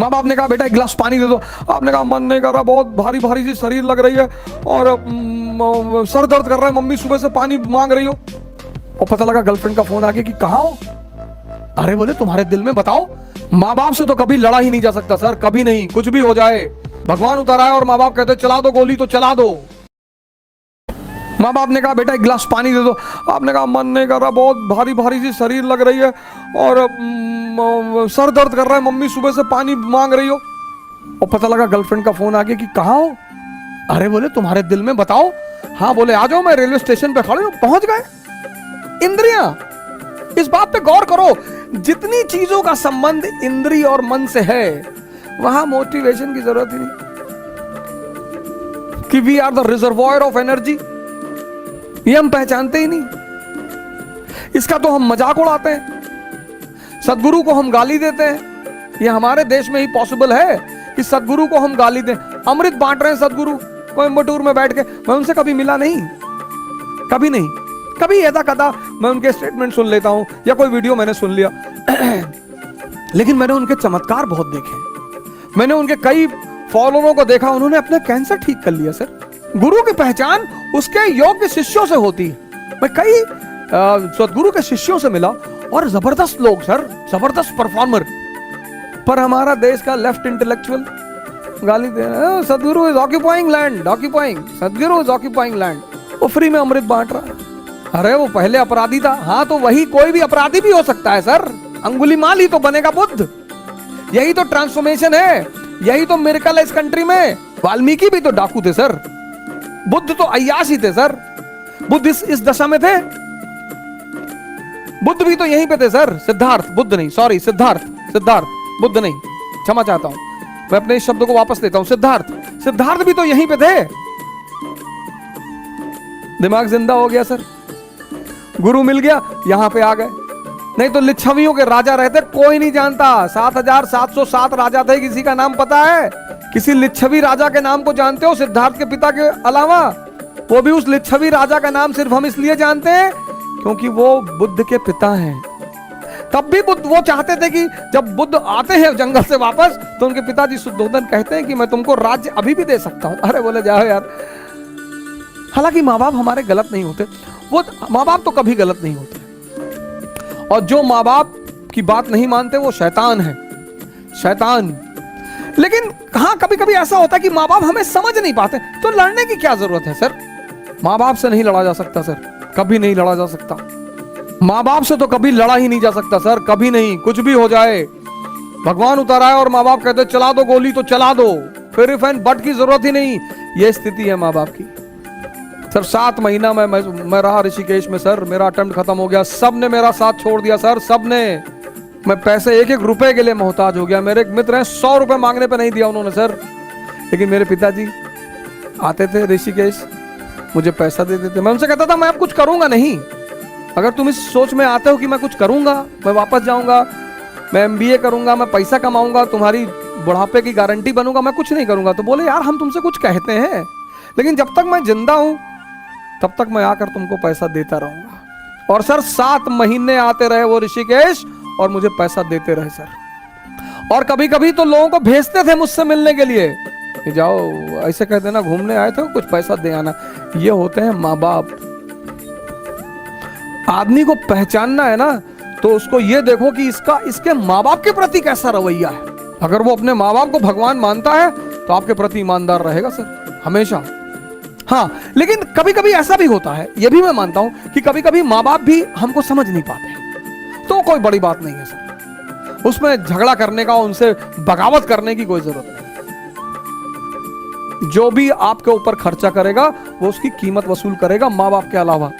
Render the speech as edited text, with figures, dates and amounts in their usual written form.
माँ बाप ने कहा बेटा एक गिलास पानी दे दो। आपने कहा मन नहीं कर रहा, बहुत भारी भारी सी शरीर लग रही है और सर दर्द कर रहा है, मम्मी सुबह से पानी मांग रही हो। और पता लगा गर्लफ्रेंड का फोन आ गया कि कहाँ हो। अरे बोले तुम्हारे दिल में बताओ। माँ बाप से तो कभी लड़ा ही नहीं जा सकता सर, कभी नहीं, कुछ भी हो जाए भगवान उतर आए और माँ बाप कहते चला दो गोली तो चला दो। माँ बाप ने कहा बेटा एक गिलास पानी दे दो। आपने कहा मन नहीं कर रहा, बहुत भारी भारी सी शरीर लग रही है और सर दर्द कर रहा है, मम्मी सुबह से पानी मांग रही हो। और पता लगा गर्लफ्रेंड का फोन आ गया कि कहाँ हो। अरे बोले तुम्हारे दिल में बताओ। हाँ बोले आ जाओ, मैं रेलवे स्टेशन पे खड़े हूं। पहुंच गए। इंद्रियां, इस बात पे गौर करो, जितनी चीजों का संबंध इंद्रिय और मन से है वहां मोटिवेशन की जरूरत ही नहीं कि we are the reservoir of energy. ये हम पहचानते ही नहीं। इसका तो हम मजाक उड़ाते हैं, सदगुरु को हम गाली देते हैं। ये हमारे देश में ही पॉसिबल है कि सदगुरु को हम गाली दें। अमृत बांट रहे हैं सदगुरु कोयम्बटूर में बैठ के। मैं उनसे कभी मिला नहीं, कभी नहीं, कभी ऐसा कदा मैं उनके स्टेटमेंट सुन लेता हूं या कोई वीडियो मैंने सुन लिया लेकिन मैंने उनके चमत्कार बहुत देखे। मैंने उनके कई फॉलोअरों को देखा, उन्होंने अपना कैंसर ठीक कर लिया सर। गुरु की पहचान उसके योग्य शिष्यों से होती है। मैं कई सदगुरु के शिष्यों से मिला और जबरदस्त लोग सर, जबरदस्त परफॉर्मर। पर हमारा देश का लेफ्ट इंटेलेक्चुअल गाली दे रहा है, सदगुरु इज ऑक्यूपाइंग लैंड, ऑक्यूपाइंग, सदगुरु इज ऑक्यूपाइंग लैंड। वो फ्री में अमृत बांट रहा है। अरे वो पहले अपराधी था। हाँ तो वही कोई भी अपराधी भी हो सकता है सर। अंगुलीमाल ही तो बनेगा बुद्ध। यही तो ट्रांसफॉर्मेशन है, यही तो मिरेकल है इस कंट्री में। वाल्मीकि भी तो डाकू थे सर, बुद्ध तो अय्याश ही थे सर। बुद्ध इस दशा में थे। बुद्ध भी तो यहीं पे थे सर। सिद्धार्थ, बुद्ध नहीं, सॉरी सिद्धार्थ, सिद्धार्थ, बुद्ध नहीं, क्षमा चाहता हूं, मैं अपने इस शब्द को वापस लेता हूं। सिद्धार्थ, सिद्धार्थ भी तो यहीं पे थे। दिमाग जिंदा हो गया सर। गुरु मिल गया, यहां पे आ गए। नहीं तो लिच्छवियों के राजा रहते, कोई नहीं जानता। 7707 राजा थे, किसी का नाम पता है? किसी लिच्छवी राजा के नाम को जानते हो सिद्धार्थ के पिता के अलावा? वो भी उस लिच्छवी राजा का नाम सिर्फ हम इसलिए जानते हैं क्योंकि वो बुद्ध के पिता हैं। तब भी बुद्ध वो चाहते थे कि जब बुद्ध आते हैं जंगल से वापस तो उनके पिताजी शुद्धोधन कहते हैं कि मैं तुमको राज्य अभी भी दे सकता हूं। अरे बोले जाओ यार। हालांकि माँ बाप हमारे गलत नहीं होते, वो माँ बाप तो कभी गलत नहीं होते। और जो माँ बाप की बात नहीं मानते वो शैतान है, शैतान। लेकिन हाँ कभी कभी ऐसा होता है कि माँ बाप हमें समझ नहीं पाते, तो लड़ने की क्या जरूरत है सर? माँ बाप से नहीं लड़ा जा सकता सर, कभी नहीं लड़ा जा सकता। माँ बाप से तो कभी लड़ा ही नहीं जा सकता सर, कभी नहीं। कुछ भी हो जाए भगवान उतर आए और माँ बाप कहते चला दो गोली तो चला दो, फिर इफ एंड बट की जरूरत ही नहीं। ये स्थिति है माँ बाप की सर। 7 महीना मैं रहा ऋषिकेश में सर, मेरा अटेम्प्ट खत्म हो गया। सब ने मेरा साथ छोड़ दिया सर, सब ने। मैं पैसे एक रुपए के लिए मोहताज हो गया। मेरे एक मित्र हैं, 100 रुपए मांगने पे नहीं दिया उन्होंने सर। लेकिन मेरे पिताजी आते थे ऋषिकेश, मुझे पैसा दे देते। मैं उनसे कहता था मैं अब कुछ करूंगा नहीं। अगर तुम इस सोच में आते हो कि मैं कुछ करूंगा, मैं वापस जाऊंगा, मैं MBA करूंगा, मैं पैसा कमाऊंगा, तुम्हारी बुढ़ापे की गारंटी बनूंगा, मैं कुछ नहीं करूंगा। तो बोले यार हम तुमसे कुछ कहते हैं, लेकिन जब तक मैं जिंदा हूं तब तक मैं आकर तुमको पैसा देता रहूंगा। और सर 7 महीने आते रहे वो ऋषिकेश और मुझे पैसा देते रहे सर। और कभी कभी तो लोगों को भेजते थे मुझसे मिलने के लिए कि जाओ ऐसे कहते ना घूमने आए थे, कुछ पैसा दे आना। ये होते हैं माँ बाप। आदमी को पहचानना है ना तो उसको ये देखो कि इसके माँ बाप के प्रति कैसा रवैया है। अगर वो अपने माँ बाप को भगवान मानता है तो आपके प्रति ईमानदार रहेगा सर, हमेशा। हाँ लेकिन कभी कभी ऐसा भी होता है, ये भी मैं मानता हूं कि कभी कभी माँ बाप भी हमको समझ नहीं पाते, तो कोई बड़ी बात नहीं है सर। उसमें झगड़ा करने का, उनसे बगावत करने की कोई जरूरत नहीं। जो भी आपके ऊपर खर्चा करेगा वो उसकी कीमत वसूल करेगा माँ बाप के अलावा।